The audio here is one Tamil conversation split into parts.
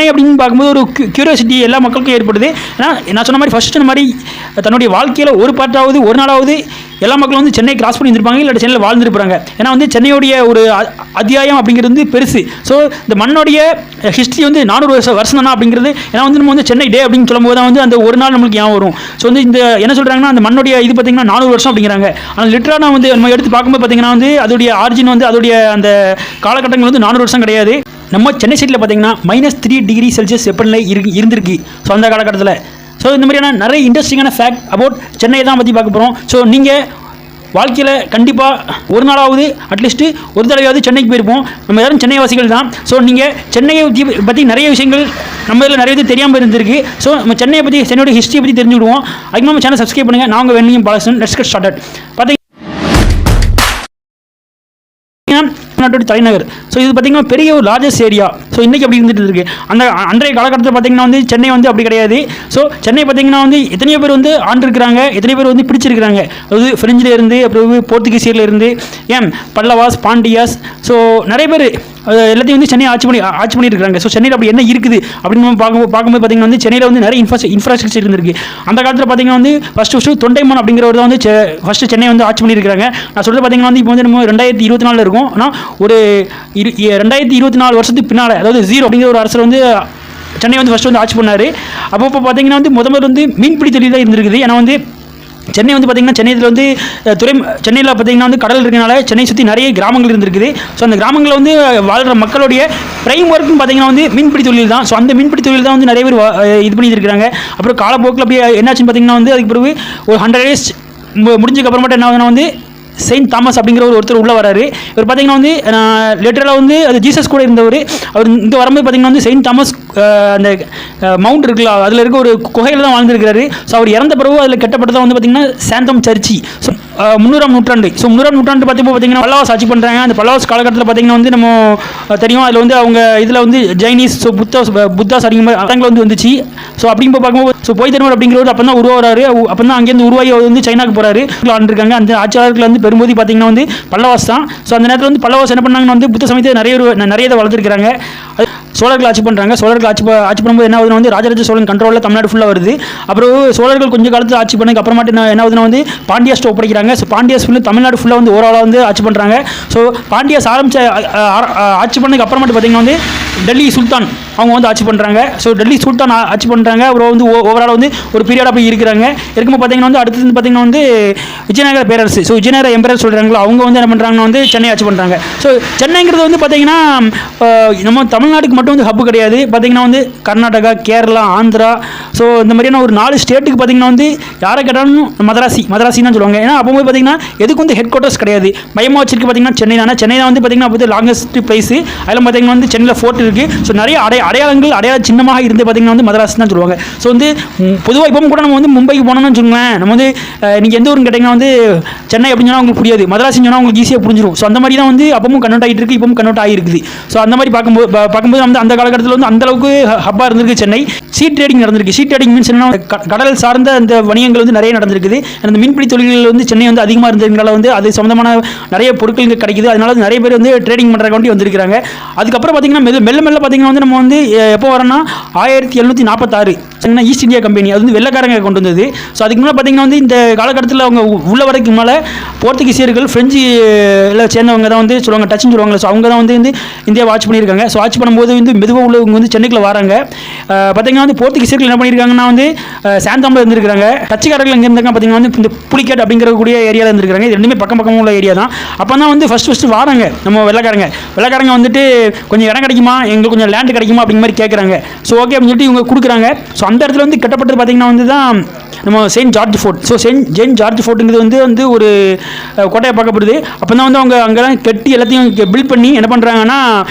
சென்னை அப்படின்னு பார்க்கும்போது ஒரு கியூரியாசிட்டி எல்லா மக்களுக்கும் ஏற்படுது. ஏன்னா நான் சொன்ன மாதிரி ஃபஸ்ட்டு இந்த மாதிரி தன்னுடைய வாழ்க்கையில் ஒரு பார்ட்டாவது ஒரு நாளாவது எல்லா மக்களும் வந்து சென்னை கிராஸ் பண்ணி இருந்திருப்பாங்க, இல்லை சென்னையில் வாழ்ந்துருப்பாங்க. ஏன்னா வந்து சென்னையுடைய ஒரு அத்தியாயம் அப்படிங்கிறது வந்து பெருசு. ஸோ இந்த மண்ணுடைய ஹிஸ்ட்ரி வந்து 400 வருஷம் தானே அப்படிங்கிறது. ஏன்னா வந்து நம்ம வந்து சென்னை டே அப்படின்னு சொல்லும்போது தான் வந்து அந்த ஒரு நாள் நம்மளுக்கு ஞாபகம் வரும். ஸோ வந்து இந்த என்ன சொல்கிறாங்கன்னா அந்த மண்ணுடைய இது பார்த்திங்கன்னா 400 வருஷம் அப்படிங்கிறாங்க. ஆனால் லிட்டராக வந்து நம்ம எடுத்து பார்க்கும்போது பார்த்திங்கன்னா வந்து அதோடைய ஆரிஜின் வந்து அதோடைய அந்த காலகட்டங்கள் வந்து 400 வருஷம் கிடையாது. நம்ம சென்னை சைட்டில் பார்த்திங்கன்னா -3 டிகிரி செல்சியஸ் வெப்பநிலை இருந்திருக்கு. ஸோ அந்த காலகட்டத்தில் ஸோ இந்த மாதிரியான நிறைய இன்ட்ரெஸ்டிங்கான ஃபேக்ட் அபவுட் சென்னையை தான் பற்றி பார்க்க போகிறோம். ஸோ நீங்கள் வாழ்க்கையில் கண்டிப்பாக ஒரு நாளாவது அட்லீஸ்ட்டு ஒரு தடவையாவது சென்னைக்கு போயிருப்போம். நம்ம எல்லாரும் சென்னை வாசிகள் தான். ஸோ நீங்கள் சென்னையை பற்றி நிறைய விஷயங்கள் நம்ம இதில் நிறைய இது தெரியாமல் இருந்திருக்கு. ஸோ நம்ம சென்னையை பற்றி சென்னையோட ஹிஸ்ட்ரியை பற்றி தெரிஞ்சுக்கிடுவோம். அதுக்கு நம்ம சேனல் சப்ஸ்கிரைப் பண்ணுங்கள். நான் உங்கள் வெண்ணியும் பாலசன். Let's get started. பார்த்தீங்கன்னா தமிழ்நாட்டோட தலைநகர். ஸோ இது பார்த்திங்கன்னா பெரிய ஒரு லார்ஜஸ்ட் ஏரியா. ஸோ இன்றைக்கி அப்படி இருந்துட்டு இருக்குது. அந்த அன்றைய காலகட்டத்தில் பார்த்திங்கன்னா வந்து சென்னை வந்து அப்படி கிடையாது. ஸோ சென்னை பார்த்திங்கன்னா வந்து எத்தனையோ பேர் வந்து ஆண்டிருக்கிறாங்க, எத்தனையோ பேர் வந்து பிடிச்சிருக்கிறாங்க. அதாவது ஃப்ரெஞ்சில் இருந்து, அப்புறம் போர்த்துகீசியரில் இருந்து, பல்லவாஸ், பாண்டியாஸ், ஸோ நிறைய பேர் எல்லாத்தையும் வந்து சென்னை ஆட்சி பண்ணியிருக்காங்க. ஸோ சென்னையில் அப்படி என்ன இருக்குது அப்படின்னு நம்ம பார்க்கும்போது பார்த்திங்கன்னா வந்து சென்னையில் வந்து நிறைய இன்ஃப்ராஸ்ட்ரக்சர் இருந்திருக்கு. அந்த காலத்தில் பார்த்திங்கன்னா வந்து ஃபஸ்ட்டு தொண்டைமான் அப்படிங்கிறவர் தான் வந்து ஃபஸ்ட்டு சென்னை வந்து ஆட்சி பண்ணியிருக்காங்க. நான் சொல்கிறது பார்த்திங்கன்னா வந்து இப்போ வந்து நம்ம 2024 இருக்கும். ஆனால் ஒரு 2024 வருஷத்துக்கு பின்னால், அதாவது 0 அப்படிங்கிற ஒரு அரசர் வந்து சென்னை வந்து ஃபஸ்ட்டு வந்து ஆட்சி பண்ணார். அப்போ பார்த்திங்கன்னா வந்து முதல்ல வந்து மீன்பிடி தொழில் தான் இருந்திருக்குது. ஏன்னா வந்து சென்னை வந்து பார்த்திங்கன்னா சென்னையில் வந்து சென்னையில் பார்த்திங்கன்னா வந்து கடல் இருக்கனால சென்னை சுற்றி நிறைய கிராமங்கள் இருந்திருக்குது. ஸோ அந்த கிராமங்களில் வந்து வாழ்கிற மக்களுடைய பிரைம் ஒர்க்குன்னு பார்த்திங்கன்னா வந்து மீன்பிடி தொழில் தான். ஸோ அந்த மீன்பிடி தொழில் தான் வந்து நிறைய பேர் இது பண்ணியிருக்கிறாங்க. அப்புறம் காலப்போக்கில் அப்படியே என்னாச்சுன்னு பார்த்திங்கன்னா வந்து அதுக்கு பிறகு ஒரு 100 years முடிஞ்சதுக்கப்புறமேட்டு என்ன ஆகுதுன்னா வந்து செயின்ட் தாமஸ் அப்படிங்கிற ஒருத்தர் உள்ளே வராரு. இவர் பார்த்திங்கன்னா வந்து லிட்டரலாக வந்து அது ஜீசஸ் கூட இருந்தவர். அவர் இங்கே வரும்போது பார்த்திங்கன்னா வந்து செயின்ட் தாமஸ் அந்த மவுண்ட் இருக்குல்ல, அதில் இருக்க ஒரு குகையில் தான் வாழ்ந்துருக்கிறாரு. ஸோ அவர் இறந்த பிறகு அதில் கட்டப்பட்டதான் வந்து பார்த்திங்கன்னா சாந்தம் சர்ச்சி. ஸோ 300ஆம் நூற்றாண்டு. ஸோ 300ஆம் நூற்றாண்டு பார்த்திங்கன்னா பல்லவாஸ் ஆட்சி பண்ணுறாங்க. அந்த பல்லவாஸ் காலகட்டத்தில் பார்த்திங்கன்னா வந்து நம்ம தெரியும் அதில் வந்து அவங்க இதில் வந்து ஜைனீஸ், ஸோ புத்தாஸ் அப்படிங்கிற இடங்கள் வந்து வந்துச்சு. ஸோ அப்படிங்கும்போது பார்க்கும்போது ஸோ போய் தருவார் அப்படிங்கிறவர் அப்போ தான் உருவாகிறாரு. அப்போ தான் அங்கேருந்து உருவாகி வந்து சைனாக்கு போகிறாரு. ஆண்டிருக்காங்க. அந்த ஆட்சியாளர்கள் வந்து பெரும்போது பார்த்திங்கன்னா வந்து பல்லவாஸ் தான். ஸோ அந்த நேரத்தில் வந்து பல்லவாஸ் என்ன பண்ணாங்கன்னு வந்து புத்த சமயத்தை நிறைய இதை வளர்த்துருக்காங்க. சோழர்கள் ஆட்சி பண்ணுறாங்க. சோழர்கள் ஆட்சி பண்ணும்போது என்ன ஆகுதுன்னா வந்து ராஜராஜ சோழன் கண்ட்ரோலில் தமிழ்நாடு ஃபுல்லாக வருது. அப்புறம் சோழர்கள் கொஞ்சம் காலத்தில் ஆட்சி பண்ணதுக்கு அப்புறமாட்டு என்ன ஆகுதுன்னா வந்து பாண்டியாஸ்ட்டை ஒப்படைக்கிறாங்க. ஸோ பாண்டியாஸ் ஃபுல்லு தமிழ்நாடு ஃபுல்லாக வந்து ஓவராலாக வந்து ஆட்சி பண்ணுறாங்க. ஸோ பாண்டியாஸ் ஆட்சி பண்ணதுக்கு அப்புறமாட்டு பார்த்திங்கன்னா வந்து டெல்லி சுல்தான் அவங்க வந்து ஆட்சி பண்ணுறாங்க. ஸோ டெல்லி சுல்தான் ஆட்சி பண்ணுறாங்க. அப்புறம் வந்து ஓவரால் வந்து ஒரு பீரியடாக போய் இருக்கிறாங்க. இருக்கும்போது பார்த்திங்கன்னா வந்து அடுத்தது வந்து பார்த்திங்கன்னா வந்து விஜயநகர பேரரசு. ஸோ விஜயநகர எம்பரர் சொல்கிறாங்களோ அவங்க வந்து என்ன பண்ணுறாங்கன்னா வந்து சென்னை ஆட்சி பண்ணுறாங்க. ஸோ சென்னைங்கிறது வந்து பார்த்திங்கன்னா நம்ம தமிழ்நாட்டுக்கு மட்டும் வந்து ஹப்பு கிடையாது. பார்த்திங்கன்னா வந்து கர்நாடகா, கேரளா, ஆந்திரா, ஸோ இந்த மாதிரியான ஒரு 4 ஸ்டேட்டுக்கு பார்த்திங்கன்னா வந்து யாரை கேட்டாலும் மதராசி தான் சொல்லுவாங்க. ஏன்னா அப்போ போய் பார்த்திங்கன்னா எதுக்கு வந்து ஹெட் குவார்ட்டர்ஸ் கிடையாது. மையமாக வச்சிருக்கு பார்த்திங்கன்னா சென்னை தானே. சென்னை தான் வந்து பார்த்திங்கன்னா அப்போ லாங்கஸ்ட் பிளேஸ். அதில் பார்த்திங்கன்னா வந்து சென்னையில் ஃபோர்ட் இருக்குது. ஸோ நிறைய அடையாள சின்னமாக இருந்து பார்த்திங்கன்னா வந்து மதராசி தான் சொல்லுவாங்க. ஸோ வந்து பொதுவாக இப்போ கூட நம்ம வந்து மும்பைக்கு போனோம்னு வச்சுக்கோங்களேன், நம்ம வந்து நீங்கள் எந்த ஊருன்னு கேட்டிங்கன்னா வந்து சென்னை அப்படின்னு சொன்னால் உங்களுக்கு புரியாது, மதராசின்னு சொன்னால் உங்களுக்கு ஈஸியாக புரிஞ்சிடும். ஸோ அந்த மாதிரி தான் வந்து அப்பவும் கன்வெர்ட் ஆகிட்டு இருக்குது, இப்பவும் கன்வெர்ட் ஆகிருக்குது. ஸோ அந்த மாதிரி பார்க்கும்போது வந்து அந்த காலகட்டத்தில் வந்து அந்தளவுக்கு ஹப்பாக இருந்திருக்கு சென்னை. சீட் ட்ரேடிங் நடந்திருக்கு. சீட் ட்ரேடிங் மீன்ஸ் என்ன, கடல் சார்ந்த அந்த வணிகங்கள் வந்து நிறைய நடந்திருக்குது. அந்த மீன்பிடி தொழில்கள் வந்து சென்னை வந்து அதிகமாக இருந்ததுனால வந்து அது சம்மந்தமான நிறைய பொருட்கள் இங்கே கிடைக்குது. அதனால நிறைய பேர் வந்து ட்ரேடிங் பண்ணுற வேண்டி வந்திருக்கிறாங்க. அதுக்கப்புறம் பார்த்திங்கன்னா மெல்ல பார்த்திங்கன்னா வந்து நம்ம வந்து எப்போ வரோன்னா 1746 சென்னை ஈஸ்ட் இந்தியா கம்பெனி, அது வந்து வெள்ளைக்காரங்க கொண்டு வந்தது. ஸோ அதுக்கு முன்னாடி பார்த்திங்கன்னா வந்து இந்த காலகட்டத்தில் அவங்க உள்ள வரைக்கும் மேலே போர்த்துகீசியர்கள் ஃப்ரெஞ்சில் சேர்ந்தவங்க தான் வந்து சொல்லுவாங்க, டச்சுன்னு சொல்லுவாங்க. ஸோ அவங்க தான் வந்து இந்தியாவை ஆட்சி பண்ணியிருக்காங்க. ஸோ ஆட்சி பண்ணும்போது வந்து மெதுவாக உள்ளவங்க வந்து சென்னைக்குள்ள வராங்க. பார்த்திங்கன்னா வந்து போர்த்துகீசியர்கள் என்ன பண்ணியிருக்காங்கன்னா வந்து சாந்தாமில் இருந்திருக்காங்க. டச்சுக்காரர்கள் எங்கே இருந்தாங்க பார்த்திங்கன்னா வந்து இந்த புலிக்கேட் அப்படிங்கிற கூடிய ஏரியாவில் இருந்திருக்காங்க. இது ரெண்டுமே பக்கம் உள்ள ஏரியா தான். அப்போ தான் வந்து ஃபஸ்ட்டு வராங்க நம்ம வெள்ளைக்காரங்க வந்துட்டு கொஞ்சம் இடம் கிடைக்குமா, எங்களுக்கு கொஞ்சம் லேண்ட் கிடைக்குமா அப்படிங்கிற மாதிரி கேட்குறாங்க. ஸோ ஓகே அப்படின்னு சொல்லிட்டு இவங்க கொடுக்குறாங்க. ஸோ அந்த இடத்துல வந்து கட்டப்பட்டது பார்த்திங்கன்னா வந்து தான் நம்ம Saint George Fort. So Saint George ஃபோர்ட்டுங்கிறது வந்து ஒரு கோட்டையை பார்க்கப்படுது. அப்போ தான் வந்து அவங்க அங்கெல்லாம் கட்டி எல்லாத்தையும் பில்ட் பண்ணி என்ன பண்ணுறாங்கன்னா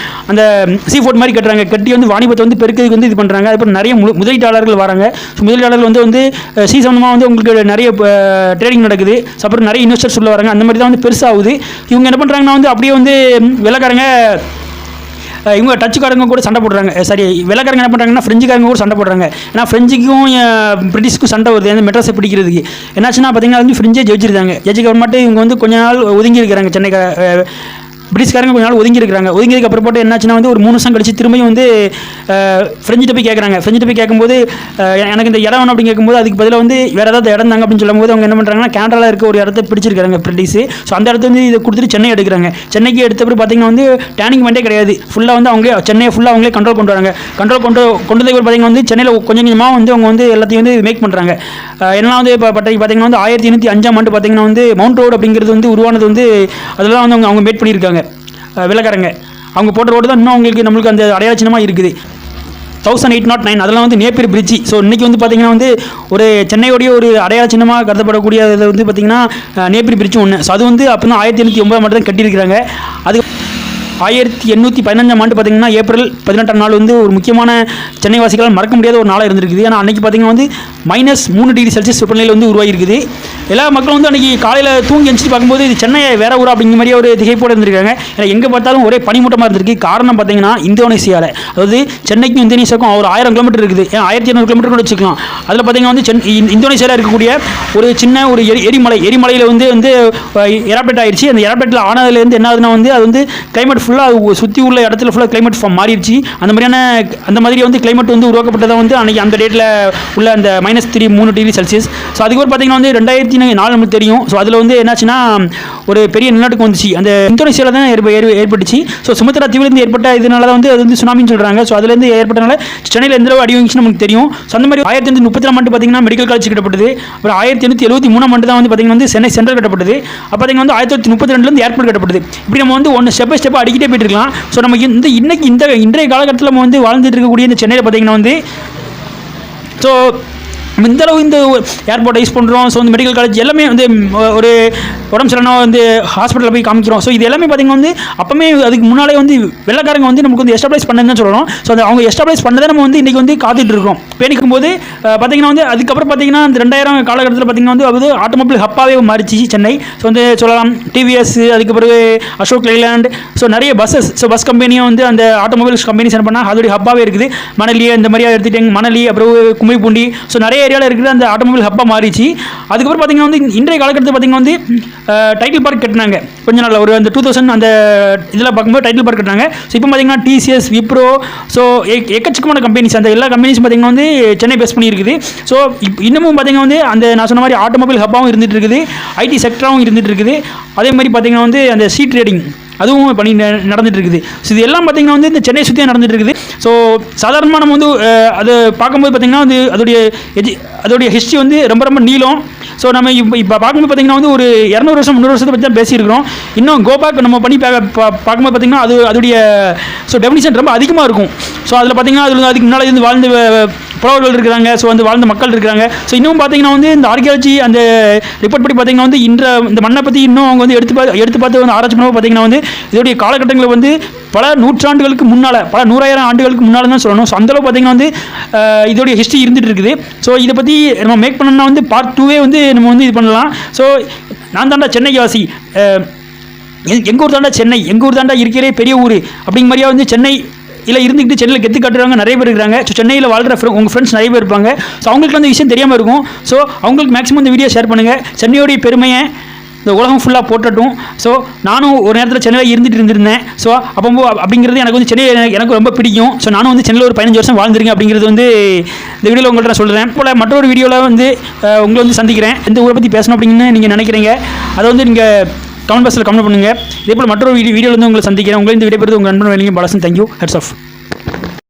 அந்த சீ ஃபோர்ட் மாதிரி கட்டுறாங்க. கட்டி வந்து வாணிபத்தை வந்து பெருக்கிறதுக்கு வந்து இது பண்ணுறாங்க. அப்புறம் நிறைய முதலீட்டாளர்கள் வராங்க. ஸோ முதலீட்டாளர்கள் வந்து சீ சம்பந்தமாக வந்து உங்களுக்கு நிறைய ட்ரேடிங் நடக்குது. அப்புறம் நிறைய இன்வெஸ்டர்ஸ் உள்ள வராங்க. அந்த மாதிரி தான் வந்து பெருசாகுது. இவங்க என்ன பண்ணுறாங்கன்னா வந்து அப்படியே வந்து வெள்ளைக்காரங்க இவங்க டச்சுக்காரங்க கூட சண்டை போடுறாங்க. சரி, வெள்ளைக்காரங்க என்ன பண்ணுறாங்கன்னா ஃப்ரெஞ்சுக்காரங்க கூட சண்டை போடுறாங்க. ஏன்னா ஃப்ரெஞ்சுக்கும் பிரிட்டிஷ்க்கும் சண்டை வருது அந்த மெட்ராஸை பிடிக்கிறதுக்கு. என்னாச்சுன்னா பார்த்திங்கன்னா வந்து ஃப்ரெஞ்சே ஜெயிச்சிருந்தாங்க. ஜெயிச்சு கவர்மெண்ட்டு இவங்க வந்து கொஞ்ச நாள் ஒதுங்கி இருக்கிறாங்க. பிரிட்டிஷ்காரங்க கொஞ்ச நாள் ஒதுங்கியிருக்காங்க அப்புறப்பட்டு என்னாச்சுன்னா வந்து ஒரு 3 வருஷம் கழிச்சு திரும்பியும் வந்து ஃப்ரெஞ்சிட்ட போய் கேட்குறாங்க. ஃப்ரெஞ்சிட்ட போய் கேட்கும்போது எனக்கு இந்த இடம் வேணும் அப்படின்னு கேட்கும்போது அதுக்கு பதிலாக வந்து வேறு ஏதாவது இடம் தாங்க அப்படின்னு சொல்லும்போது அவங்க என்ன பண்ணுறாங்கன்னா கேனடாவில் இருக்க ஒரு இடத்த பிடிச்சிருக்காங்க பிரிட்டிஷ். ஸோ அந்த இடத்த வந்து இதை கொடுத்துட்டு சென்னை எடுக்கிறாங்க. சென்னைக்கு எடுத்தப்பறம் பார்த்தீங்கன்னா வந்து டேர்னிங் பாயிண்டே கிடையாது. ஃபுல்லாக வந்து அவங்களே சென்னையை ஃபுல்லாக அவங்களே கண்ட்ரோல் கொண்டு வராங்க. கொண்டு பார்த்தீங்கன்னா வந்து சென்னையில் கொஞ்சம் கொஞ்சமாக வந்து அவங்க வந்து எல்லாத்தையும் வந்து மேக் பண்ணுறாங்க. எல்லாம் வந்து இப்போ பார்த்தீங்கன்னா வந்து 1805ஆம் ஆண்டு பார்த்தீங்கன்னா வந்து மவுண்ட் ரோடு அப்படிங்கிறது வந்து உருவானது வந்து அதெல்லாம் வந்து அவங்க மேட் பண்ணியிருக்காங்க. வெள்ளக்காரங்க அவங்க போட்ட ரோடு தான் இன்னும் நம்மளுக்கு அந்த அடையாள சின்னமாக இருக்குது. 1809 அதெல்லாம் வந்து நேப்பியர் பிரிட்ஜ். ஸோ இன்றைக்கி வந்து பார்த்திங்கன்னா வந்து ஒரு சென்னையோடைய ஒரு அடையாள சின்னமாக கருதப்படக்கூடிய வந்து பார்த்திங்கன்னா நேப்பியர் பிரிட்ஜ் ஒன்று. ஸோ அது வந்து அப்போ தான் 1809 மட்டும் தான் கட்டியிருக்கிறாங்க. அது 1815ஆம் ஆண்டு பார்த்திங்கன்னா ஏப்ரல் 18ஆம் நாள் வந்து ஒரு முக்கியமான சென்னை வாசிகளால் மறக்க முடியாத ஒரு நாளாக இருந்திருக்குது. ஏன்னா அன்றைக்கி பார்த்திங்கன்னா வந்து -3 டிகிரி செல்சியஸ் வெப்பநிலையில் வந்து உருவாகிருக்குது. எல்லா மக்களும் வந்து அன்றைக்கி காலையில் தூங்கி எந்திரிச்சு பார்க்கும்போது இது சென்னை வேற ஊரா அப்படிங்கிற மாதிரியே ஒரு திகைப்போடு இருந்திருக்காங்க. ஏன்னா எங்கே பார்த்தாலும் ஒரே பனிமூட்டமாக இருந்திருக்கு. காரணம் பார்த்திங்கன்னா இந்தோனேசியாவில், அதாவது சென்னைக்கும் இந்தோனேசியாவுக்கும் ஒரு 1000 கிலோமீட்டர் இருக்குது. ஏன் 1200 கிலோமீட்டர் கூட வச்சுக்கலாம். அதில் பார்த்திங்கன்னா வந்து இந்தோனேசியாவில் இருக்கக்கூடிய ஒரு சின்ன ஒரு எரிமலையில் வந்து எராப்டேட் ஆயிடுச்சு. அந்த எராப்டேட்டில் ஆனதுலேருந்து என்ன ஆகுதுன்னா வந்து அது வந்து கிளைமேட் ஃபுல்லாக சுற்றி உள்ள இடத்துல ஃபுல்லாக கிளைமேட் மாறிடுச்சு. அந்த மாதிரி வந்து கிளைமேட் வந்து உருவாக்கப்பட்டதை வந்து அன்றைக்கி அந்த டேட்டில் உள்ள அந்த -3 டிகிரி செல்சியஸ். ஸோ அதுக்கப்புறம் பார்த்திங்கன்னா வந்து 2004 நமக்கு தெரியும். ஸோ அதில் வந்து என்னாச்சுன்னா ஒரு பெரிய நிலநடுக்கம் வந்துச்சு. அந்த இந்தோனேசியாவில் தான் ஏற்பட்டுச்சு. ஸோ சுமத்ரா தீவிலிருந்து ஏற்பட்ட இதனால தான் வந்து அது வந்து சுனாமின்னு சொல்கிறாங்க. ஸோ அதுலேருந்து ஏற்பட்டனால சென்னையில் எந்த அளவு அடி வாங்கிச்சுன்னு நமக்கு தெரியும். ஸோ அந்த மாதிரி 1834ஆம் ஆண்டு பார்த்திங்கன்னா மெடிக்கல் காலேஜ் கட்டப்பட்டது. அப்புறம் 1873ஆம் ஆண்டு தான் வந்து பார்த்திங்கன்னா வந்து சென்னை சென்ட்ரல் கட்டப்பட்டது. அப்போ பார்த்திங்கன்னா வந்து 1932 ஏர்போர்ட் கட்டப்பட்டது. இப்படி நம்ம வந்து ஒன்று ஸ்டெப் பை ஸ்டெப் அடிக்கிட்டே போயிட்டு இருக்கலாம். ஸோ நம்ம இன்றைய காலகட்டத்தில் நம்ம வந்து வாழ்ந்துட்டு இருக்கக்கூடிய இந்த சென்னையில் பார்த்திங்கன்னா வந்து ஸோ இந்த அளவு இந்த ஏர்போர்ட்டை யூஸ் பண்ணுறோம். ஸோ இந்த மெடிக்கல் காலேஜ் எல்லாமே வந்து ஒரு உடம்பு சரியில்லைனா வந்து ஹாஸ்பிட்டலில் போய் காமிக்கிறோம். ஸோ இது எல்லாமே பார்த்திங்கன்னா வந்து அப்போமே அதுக்கு முன்னாலே வந்து வெள்ளக்காரங்க வந்து நமக்கு வந்து எஸ்டாப்ளைஸ் பண்ணதுன்னு சொல்லணும். ஸோ அவங்க எஸ்டாப்ளைஸ் பண்ணதை நம்ம வந்து இன்றைக்கி வந்து காத்துட்டு இருக்கோம். பேணிக்கும் போது பார்த்திங்கன்னா வந்து அதுக்கப்புறம் பார்த்திங்கன்னா இந்த 2000 காலகட்டத்தில் பார்த்திங்கன்னா வந்து அது ஆட்டோமொபைல் ஹப்பாகவே மாறிச்சு சென்னை. ஸோ வந்து சொல்லலாம் டிவிஎஸ், அதுக்கப்புறம் அசோக் லைலாண்ட், ஸோ நிறைய பஸ்ஸஸ், ஸோ பஸ் கம்பெனியும் வந்து அந்த ஆட்டோமொபைல்ஸ் கம்பெனி சென்ட் பண்ணால் அதோடைய ஹப்பாகவே இருக்குது. மணலி இந்த மாதிரியாக எடுத்துகிட்டு மணலி, அப்புறம் கும்மிடிப்பூண்டி, ஸோ நிறைய ஏரியாவில் இருக்கிற அந்த ஆட்டோமொபைல் ஹப்பாக மாறிச்சு. அதுக்கப்புறம் பார்த்திங்கன்னா வந்து இன்றைய காலகட்டத்தில் பார்த்திங்கன்னா வந்து டைட்டில் பார்க் கட்டினாங்க கொஞ்ச நாள். ஒரு அந்த 2000 அந்த இதில் பார்க்கும்போது டைட்டில் பார்க் கட்டினாங்க. ஸோ இப்போ பார்த்திங்கன்னா டிசிஎஸ், விப்ரோ, ஸோ எக்கச்சக்கமான கம்பெனிஸ், அந்த எல்லா கம்பெனிஸும் பார்த்திங்கன்னா வந்து சென்னை பேஸ் பண்ணி இருக்குது. ஸோ இன்னமும் பார்த்திங்கன்னா வந்து அந்த நான் சொன்ன மாதிரி ஆட்டோமொபைல் ஹப்பாகவும் இருந்துகிட்டு இருக்குது, ஐடி செக்டராகவும் இருந்துகிட்டு இருக்குது. அதே மாதிரி பார்த்திங்கன்னா வந்து அந்த சீட் ட்ரேடிங் அதுவும் பண்ணி நடந்துட்டு இருக்குது. ஸோ இது எல்லாம் பார்த்திங்கன்னா வந்து இந்த சென்னை சுற்றியாக நடந்துட்டு இருக்குது. ஸோ சாதாரணமாக நம்ம வந்து அதை பார்க்கும்போது பார்த்திங்கன்னா வந்து அதோடைய ஹிஸ்ட்ரி வந்து ரொம்ப ரொம்ப நீளம். ஸோ நம்ம இப்போ பார்க்கும்போது பார்த்திங்கன்னா வந்து ஒரு 200 வருஷம் 300 வருஷத்தை பற்றி தான் பேசியிருக்கிறோம். இன்னும் கோபேக் நம்ம பண்ணி பார்க்கும்போது பார்த்திங்கன்னா அதோடைய ஸோ டெஃபினிஷன் ரொம்ப அதிகமாக இருக்கும். ஸோ அதில் பார்த்திங்கன்னா அதுக்கு முன்னால் இருந்து வாழ்ந்த புலவர்கள் இருக்கிறாங்க. ஸோ வந்து வாழ்ந்த மக்கள் இருக்கிறாங்க. ஸோ இன்னும் பார்த்திங்கன்னா வந்து இந்த ஆர்கியாலஜி அந்த ரிப்போர்ட் படி பார்த்திங்கன்னா வந்து இந்த மண்ணை பற்றி இன்னும் அவங்க வந்து எடுத்து பார்த்து வந்து ஆராய்ச்சி பண்ணும்போது பார்த்திங்கன்னா வந்து இதோடைய காலகட்டங்களில் வந்து பல நூற்றாண்டுகளுக்கு முன்னால், பல 100,000 ஆண்டுகளுக்கு முன்னால் தான் சொல்லணும். ஸோ அந்தளவு பார்த்திங்கன்னா வந்து இதோடைய ஹிஸ்ட்ரி இருந்துகிட்டு இருக்குது. ஸோ இதை பற்றி நம்ம மேக் பண்ணோம்னா வந்து பார்ட் 2 வந்து நம்ம வந்து இது பண்ணலாம். ஸோ நான் தாண்டா சென்னை வாசி, எங்கள் ஊர் தாண்டா சென்னை, எங்கள் ஊர் தாண்டா இருக்கிறே பெரிய ஊர் அப்படிங்கிற மாதிரியா வந்து சென்னை இல்லை இருந்துக்கிட்டு சென்னையில் கெத்து காட்டுறவங்க நிறைய பேர் இருக்கிறாங்க. ஸோ சென்னையில் வாழ்கிற உங்கள் ஃப்ரெண்ட்ஸ் நிறைய பேர் இருப்பாங்க. ஸோ அவங்களுக்கு அந்த விஷயம் தெரியாமல் இருக்கும். ஸோ அவங்களுக்கு மேக்ஸிமம் இந்த வீடியோ ஷேர் பண்ணுங்கள். சென்னையோடைய பெருமையை இந்த உலகம் ஃபுல்லாக போட்டட்டும். ஸோ நானும் ஒரு நேரத்தில் சென்னையில் இருந்திருந்தேன். ஸோ அப்போ அப்படிங்கிறது எனக்கு வந்து சென்னை எனக்கு ரொம்ப பிடிக்கும். ஸோ நானும் வந்து சென்னையில் ஒரு 15 வருஷம் வாழ்ந்துருக்கேன் அப்படிங்கிறது வந்து இந்த வீடியோவில் உங்கள்கிட்ட நான் சொல்கிறேன். இப்போ மற்றொரு வீடியோவில் வந்து உங்களை வந்து சந்திக்கிறேன். இந்த ஊரை பற்றி பேசணும் அப்படின்னு நீங்கள் நினைக்கிறீங்க, அதை வந்து நீங்கள் கமெண்ட் பாக்ஸில் கமெண்ட் பண்ணுங்கள். இதே போல் மற்றொரு வீடியோவில் வந்து உங்களை சந்திக்கிறேன். உங்களை இந்த வீடியோ பெறுது உங்கள் நண்பன் வேலைங்க பாலசன். தேங்க்யூ. Heads of.